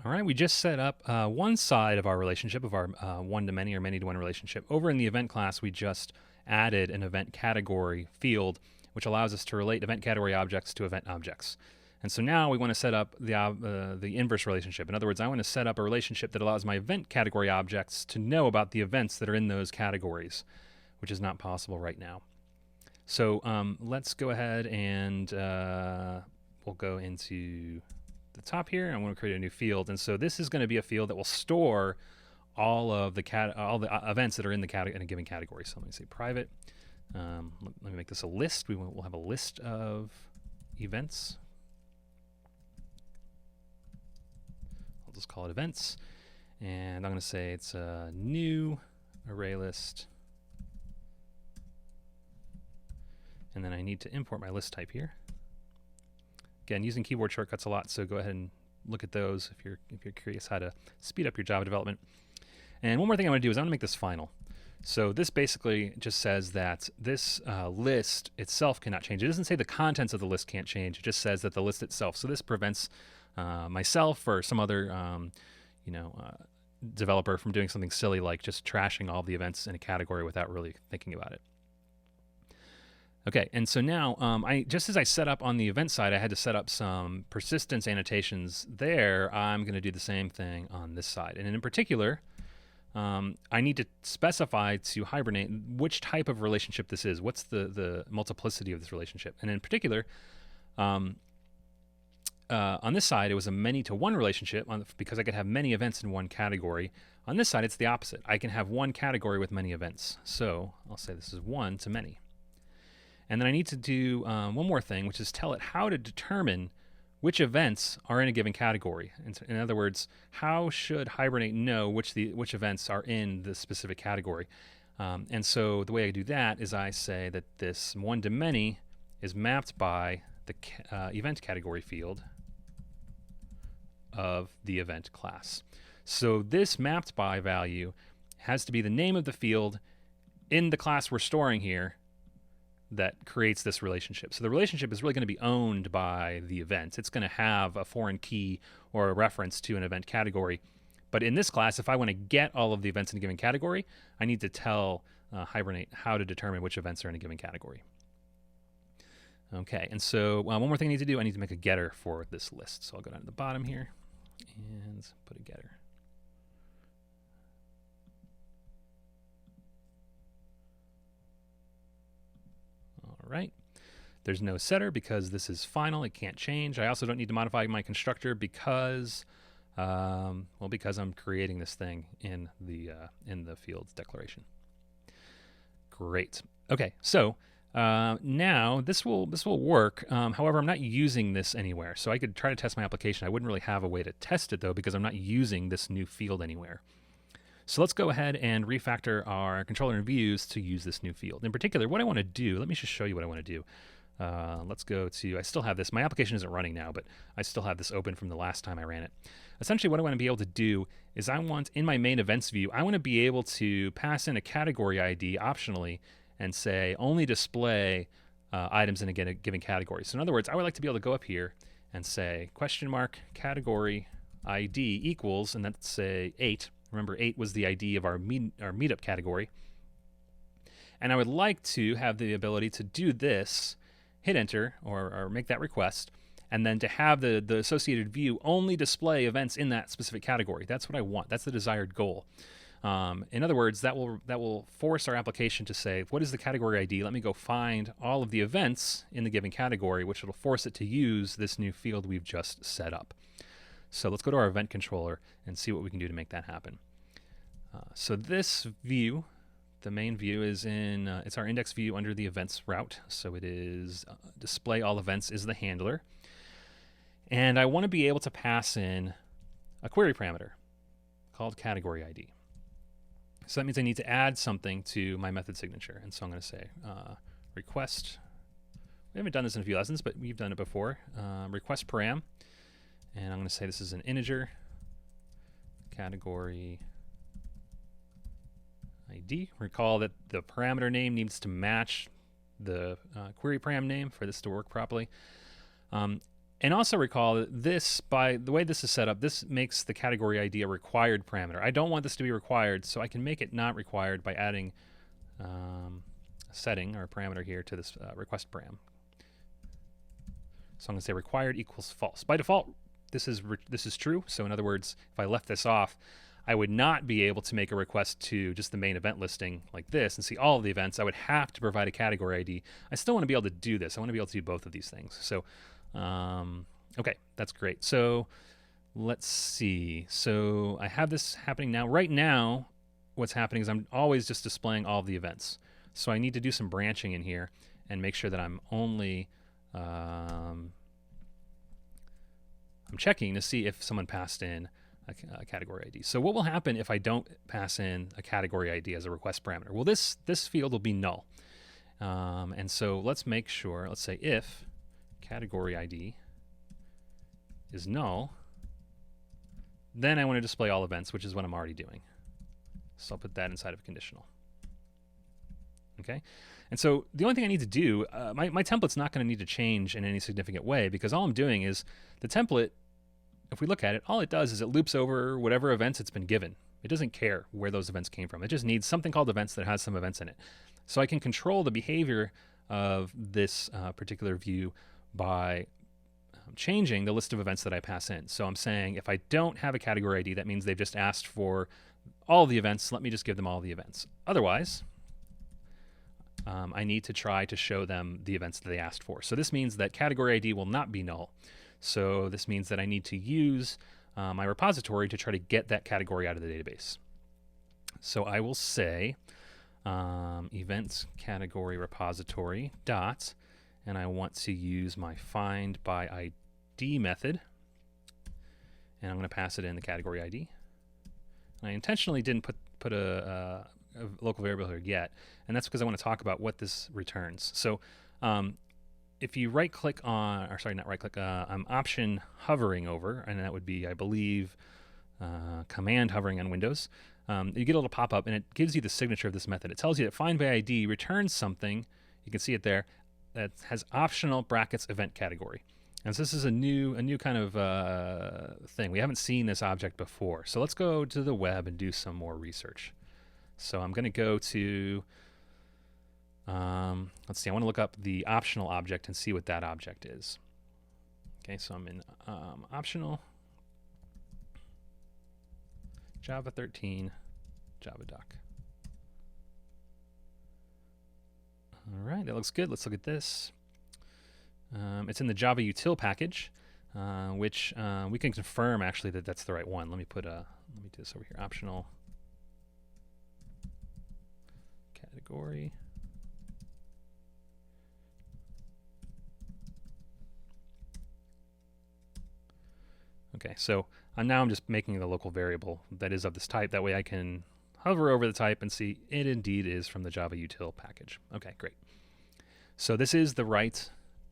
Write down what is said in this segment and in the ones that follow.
All right, we just set up one side of our relationship, of our one-to-many or many-to-one relationship. Over in the event class, we just added an event category field, which allows us to relate event category objects to event objects. And so now we want to set up the inverse relationship. In other words, I want to set up a relationship that allows my event category objects to know about the events that are in those categories, which is not possible right now. So let's go ahead and we'll go into the top here. I want to create a new field, and so this is going to be a field that will store all of the events that are in the in a given category. So let me say private. Let me make this a list. We'll have a list of events. I'll just call it events, and I'm going to say it's a new array list. And then I need to import my list type here. Again, using keyboard shortcuts a lot, so go ahead and look at those if you're curious how to speed up your Java development. And one more thing I'm going to do is I'm going to make this final. So this basically just says that this list itself cannot change. It doesn't say the contents of the list can't change. It just says that the list itself. So this prevents myself or some other developer from doing something silly like just trashing all the events in a category without really thinking about it. Okay, and so now, just as I set up on the event side, I had to set up some persistence annotations there. I'm going to do the same thing on this side. And in particular, I need to specify to Hibernate which type of relationship this is. What's the multiplicity of this relationship? And in particular, on this side, it was a many-to-one relationship because I could have many events in one category. On this side, it's the opposite. I can have one category with many events. So I'll say this is one to many. And then I need to do one more thing, which is tell it how to determine which events are in a given category. In other words, how should Hibernate know which events are in the specific category? And so the way I do that is I say that this one-to-many is mapped by the event category field of the event class. So this mapped by value has to be the name of the field in the class we're storing here that creates this relationship. So the relationship is really going to be owned by the event. It's going to have a foreign key or a reference to an event category. But in this class, if I want to get all of the events in a given category, I need to tell Hibernate how to determine which events are in a given category. Okay, and so one more thing I need to do, I need to make a getter for this list. So I'll go down to the bottom here and put a getter. All right. There's no setter because this is final. It can't change. I also don't need to modify my constructor because, because I'm creating this thing in the fields declaration. Great. Okay, so now this will work. However, I'm not using this anywhere. So I could try to test my application. I wouldn't really have a way to test it though because I'm not using this new field anywhere. So let's go ahead and refactor our controller and views to use this new field. In particular, what I want to do, let me just show you what I want to do. Let's go to, I still have this, my application isn't running now, but I still have this open from the last time I ran it. Essentially what I want to be able to do is I want, in my main events view, I want to be able to pass in a category ID optionally and say only display items in a given category. So in other words, I would like to be able to go up here and say category ID equals, and let's say 8. Remember, 8 was the ID of our meetup category. And I would like to have the ability to do this, hit enter, or make that request, and then to have the associated view only display events in that specific category. That's what I want. That's the desired goal. In other words, that will force our application to say, what is the category ID? Let me go find all of the events in the given category, which will force it to use this new field we've just set up. So let's go to our event controller and see what we can do to make that happen. So this view, the main view, is in, it's our index view under the events route. So it is display all events is the handler. And I want to be able to pass in a query parameter called category ID. So that means I need to add something to my method signature. And so I'm going to say request. We haven't done this in a few lessons, but we've done it before. Request param. And I'm going to say this is an integer category ID. Recall that the parameter name needs to match the query param name for this to work properly. And also recall that this, by the way this is set up, this makes the category ID a required parameter. I don't want this to be required, so I can make it not required by adding a setting or a parameter here to this request param. So I'm going to say required equals false. By default, this is true. So in other words, if I left this off, I would not be able to make a request to just the main event listing like this and see all of the events. I would have to provide a category ID. I still want to be able to do this. I want to be able to do both of these things. So, okay, that's great. So let's see. So I have this happening now. Right now, what's happening is I'm always just displaying all of the events. So I need to do some branching in here and make sure that I'm only I'm checking to see if someone passed in a category ID. So what will happen if I don't pass in a category ID as a request parameter? Well, this field will be null. And so let's make sure, let's say if category ID is null, then I want to display all events, which is what I'm already doing. So I'll put that inside of a conditional. Okay, and so the only thing I need to do, my template's not going to need to change in any significant way, because all I'm doing is the template, if we look at it, all it does is it loops over whatever events it's been given. It doesn't care where those events came from. It just needs something called events that has some events in it. So I can control the behavior of this particular view by changing the list of events that I pass in. So I'm saying if I don't have a category ID, that means they've just asked for all the events. Let me just give them all the events. Otherwise, I need to try to show them the events that they asked for. So this means that category ID will not be null. So this means that I need to use my repository to try to get that category out of the database. So I will say events category repository dot, and I want to use my find by ID method, and I'm going to pass it in the category ID. And I intentionally didn't put a local variable here yet, and that's because I want to talk about what this returns. So if you right click on, or sorry, not right click, I'm option hovering over, and that would be, I believe, command hovering on Windows, you get a little pop-up and it gives you the signature of this method. It tells you that find by ID returns something, you can see it there, that has optional brackets event category. And so this is a new kind of thing. We haven't seen this object before. So let's go to the web and do some more research. So I'm going to go to, let's see, I want to look up the optional object and see what that object is. Okay, so I'm in optional, Java 13, Java doc. All right, that looks good. Let's look at this. It's in the Java util package, which we can confirm actually that that's the right one. Let me do this over here. Optional category. Okay, so now I'm just making the local variable that is of this type. That way I can hover over the type and see it indeed is from the Java util package. Okay, great. So this is the right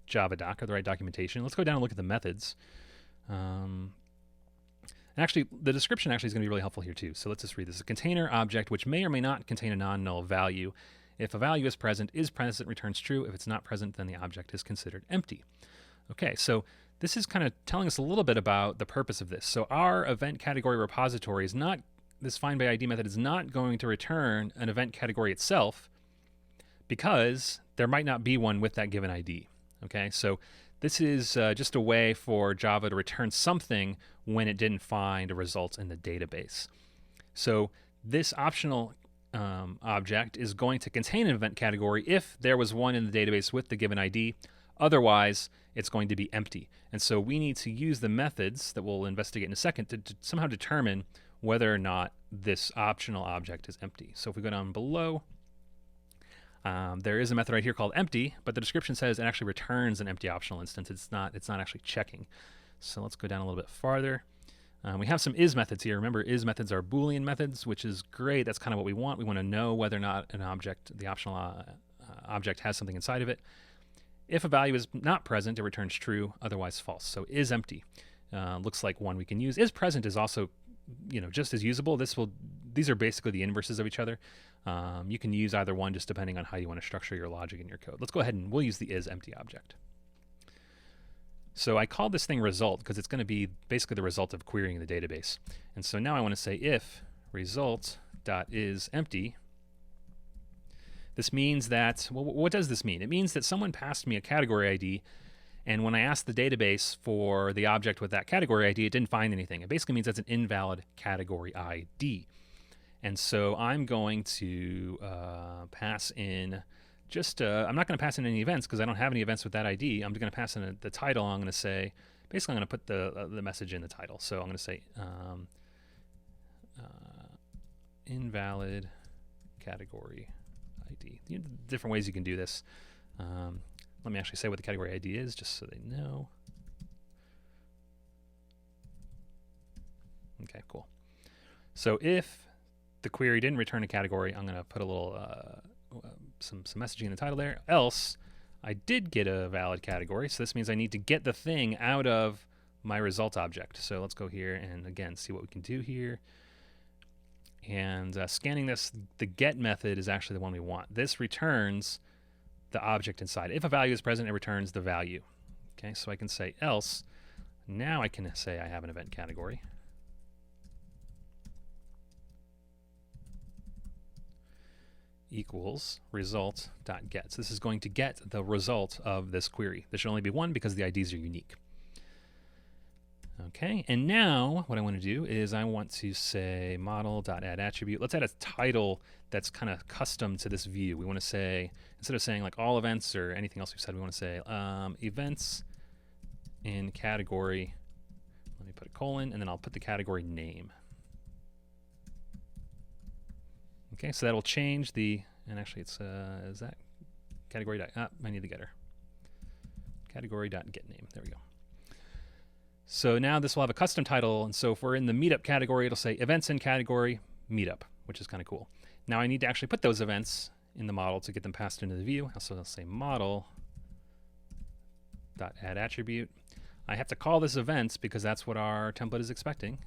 Java doc, or the right documentation. Let's go down and look at the methods. And actually, the description actually is going to be really helpful here too. So let's just read this. A container object which may or may not contain a non-null value. If a value is present, returns true. If it's not present, then the object is considered empty. Okay, so this is kind of telling us a little bit about the purpose of this. So our event category repository is not, this find by ID method is not going to return an event category itself, because there might not be one with that given ID. Okay, so this is just a way for Java to return something when it didn't find a result in the database. So this optional object is going to contain an event category if there was one in the database with the given ID. Otherwise, it's going to be empty. And so we need to use the methods that we'll investigate in a second to somehow determine whether or not this optional object is empty. So if we go down below, there is a method right here called empty, but the description says it actually returns an empty optional instance. It's not actually checking. So let's go down a little bit farther. We have some is methods here. Remember, is methods are Boolean methods, which is great. That's kind of what we want. We want to know whether or not an object, the optional object, has something inside of it. If a value is not present, it returns true, otherwise false. So is empty looks like one we can use. Is present is also, just as usable. These are basically the inverses of each other. You can use either one just depending on how you want to structure your logic in your code. Let's go ahead and we'll use the is empty object. So I called this thing result because it's going to be basically the result of querying the database. And so now I want to say if result.isEmpty. This means that, well, what does this mean? It means that someone passed me a category ID, and when I asked the database for the object with that category ID, it didn't find anything. It basically means that's an invalid category ID. And so I'm going to pass in just, I'm not going to pass in any events because I don't have any events with that ID. I'm going to pass in the title. I'm going to say, basically I'm going to put the message in the title. So I'm going to say invalid category ID. Different ways you can do this. Let me actually say what the category ID is just so they know. Okay, cool. So if the query didn't return a category, I'm going to put a little some messaging in the title there. Else, I did get a valid category, so this means I need to get the thing out of my result object. So let's go here and again see what we can do here. And scanning this, the get method is actually the one we want. This returns the object inside. If a value is present, it returns the value. Okay, so I can say else. Now I can say I have an event category. Equals result.get. So this is going to get the result of this query. There should only be one because the IDs are unique. Okay, and now what I want to do is I want to say model.addAttribute. Let's add a title that's kind of custom to this view. We want to say, instead of saying like all events or anything else we've said, we want to say events in category. Let me put a colon, and then I'll put the category name. Okay, so that'll change the, and actually it's, is that category dot, I need the getter. Category.getName, there we go. So now this will have a custom title, and so if we're in the meetup category, it'll say events in category meetup, which is kind of cool. Now I need to actually put those events in the model to get them passed into the view. So I'll say model.addAttribute. I have to call this events because that's what our template is expecting.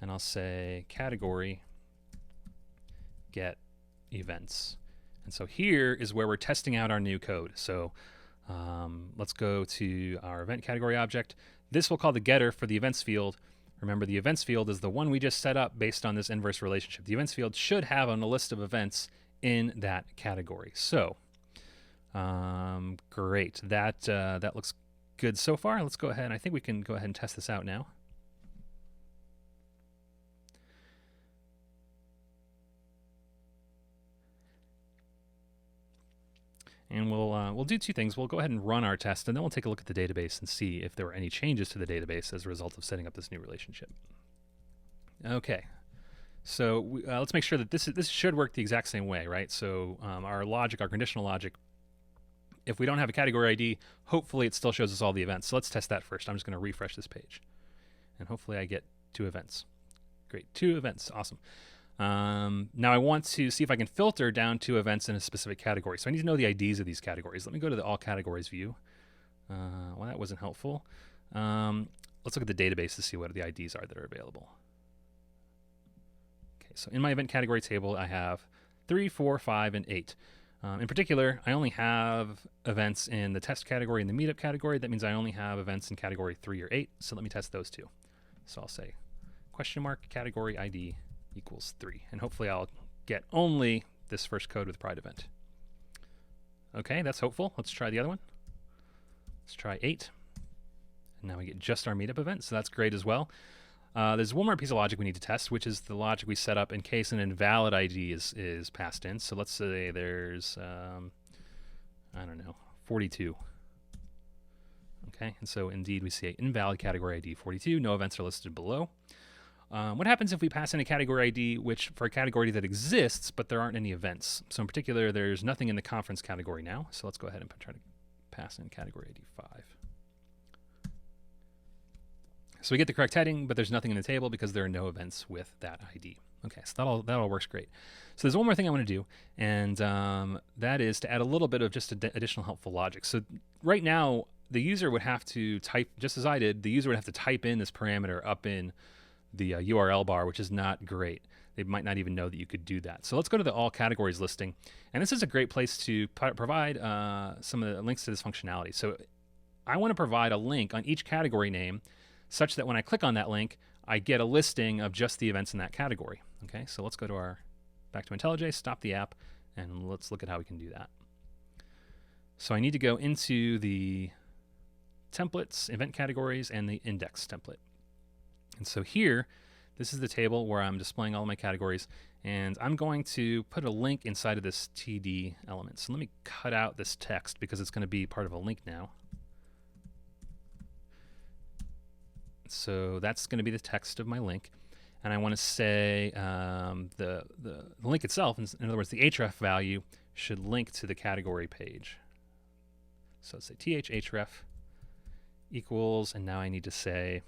And I'll say category get events. And so here is where we're testing out our new code. So let's go to our event category object. This will call the getter for the events field. Remember, the events field is the one we just set up based on this inverse relationship. The events field should have on a list of events in that category. So great. That looks good so far. Let's go ahead. I think we can go ahead and test this out now. And we'll do two things. We'll go ahead and run our test, and then we'll take a look at the database and see if there were any changes to the database as a result of setting up this new relationship. Okay, so let's make sure that this should work the exact same way, right? So our logic, our conditional logic, if we don't have a category ID, hopefully it still shows us all the events. So let's test that first. I'm just going to refresh this page, and hopefully I get 2 events. Great, 2 events, awesome. Now I want to see if I can filter down to events in a specific category. So I need to know the IDs of these categories. Let me go to the all categories view. Well, that wasn't helpful. Let's look at the database to see what the IDs are that are available. Okay, so in my event category table, I have 3, 4, 5, and 8. In particular, I only have events in the test category and the meetup category. That means I only have events in category 3 or 8. So let me test those 2. So I'll say question mark category ID equals 3, and hopefully I'll get only this first code with pride event. Okay, that's hopeful. Let's try the other one. Let's try 8, and now we get just our meetup event, so that's great as well. There's one more piece of logic we need to test, which is the logic we set up in case an invalid ID is passed in. So let's say there's I don't know, 42. Okay, and so indeed we see an invalid category ID 42. No events are listed below. What happens if we pass in a category ID which for a category that exists, but there aren't any events? So in particular, there's nothing in the conference category now. So let's go ahead and try to pass in category ID 5. So we get the correct heading, but there's nothing in the table because there are no events with that ID. Okay, so that all works great. So there's one more thing I want to do, and that is to add a little bit of just additional helpful logic. So right now, the user would have to type, just as I did, the user would have to type in this parameter up in the URL bar, which is not great. They might not even know that you could do that. So let's go to the all categories listing. And this is a great place to provide some of the links to this functionality. So I want to provide a link on each category name such that when I click on that link, I get a listing of just the events in that category. Okay, so let's go to back to IntelliJ, stop the app, and let's look at how we can do that. So I need to go into the templates, event categories, and the index template. And so here, this is the table where I'm displaying all my categories, and I'm going to put a link inside of this TD element. So let me cut out this text because it's going to be part of a link now. So that's going to be the text of my link. And I want to say the link itself, in other words, the href value should link to the category page. So let's say href equals, and now I need to say,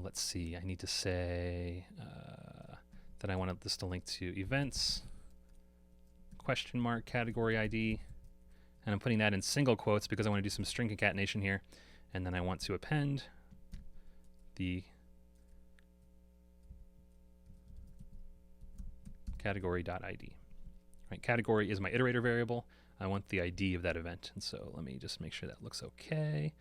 let's see, I need to say that I want this to link to events, question mark, category ID, and I'm putting that in single quotes because I want to do some string concatenation here, and then I want to append the category.id. Right, category is my iterator variable. I want the ID of that event, and so let me just make sure that looks okay.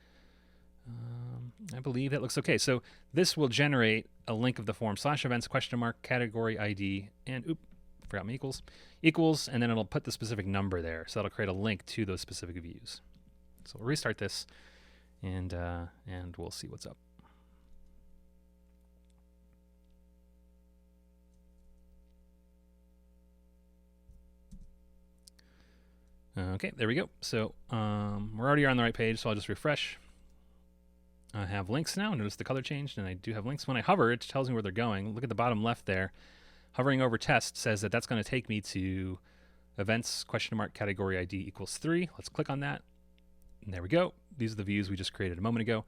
I believe that looks okay. So this will generate a link of the form /events question mark category ID and forgot my equals, and then it'll put the specific number there. So that'll create a link to those specific views. So we'll restart this, and we'll see what's up. Okay, there we go. So we're already on the right page, so I'll just refresh. I have links now. Notice the color changed, and I do have links. When I hover, it tells me where they're going. Look at the bottom left there. Hovering over test says that that's going to take me to events question mark category ID equals 3. Let's click on that. And there we go. These are the views we just created a moment ago.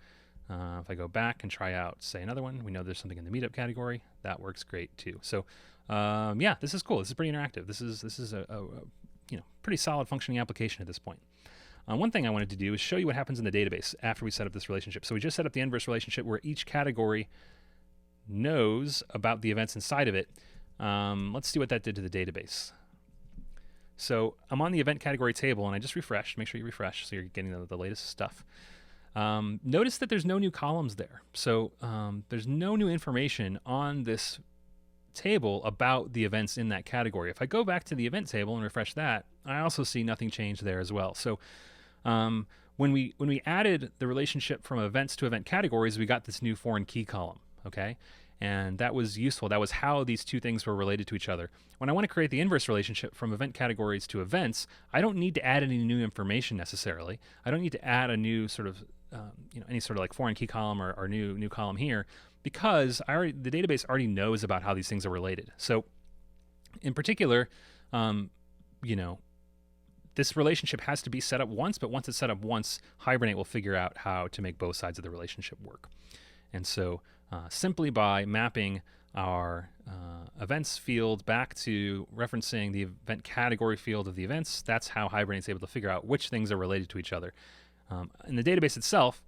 If I go back and try out, say, another one, we know there's something in the meetup category. That works great too. So yeah, this is cool. This is pretty interactive. This is a pretty solid functioning application at this point. One thing I wanted to do is show you what happens in the database after we set up this relationship. So we just set up the inverse relationship where each category knows about the events inside of it. Let's see what that did to the database. So I'm on the event category table, and I just refreshed. Make sure you refresh so you're getting the latest stuff. Notice that there's no new columns there. So there's no new information on this table about the events in that category. If I go back to the event table and refresh that, I also see nothing changed there as well. So when we added the relationship from events to event categories, we got this new foreign key column, okay? And that was useful. That was how these two things were related to each other. When I want to create the inverse relationship from event categories to events, I don't need to add any new information necessarily. I don't need to add a new sort of, any sort of like foreign key column or new column here, because the database already knows about how these things are related. So in particular, this relationship has to be set up once, but once it's set up once, Hibernate will figure out how to make both sides of the relationship work. And so simply by mapping our events field back to referencing the event category field of the events, that's how Hibernate's able to figure out which things are related to each other. In the database itself,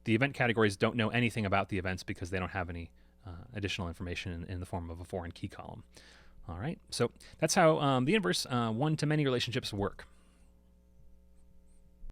the event categories don't know anything about the events because they don't have any additional information in the form of a foreign key column. All right, so that's how the inverse one-to-many relationships work.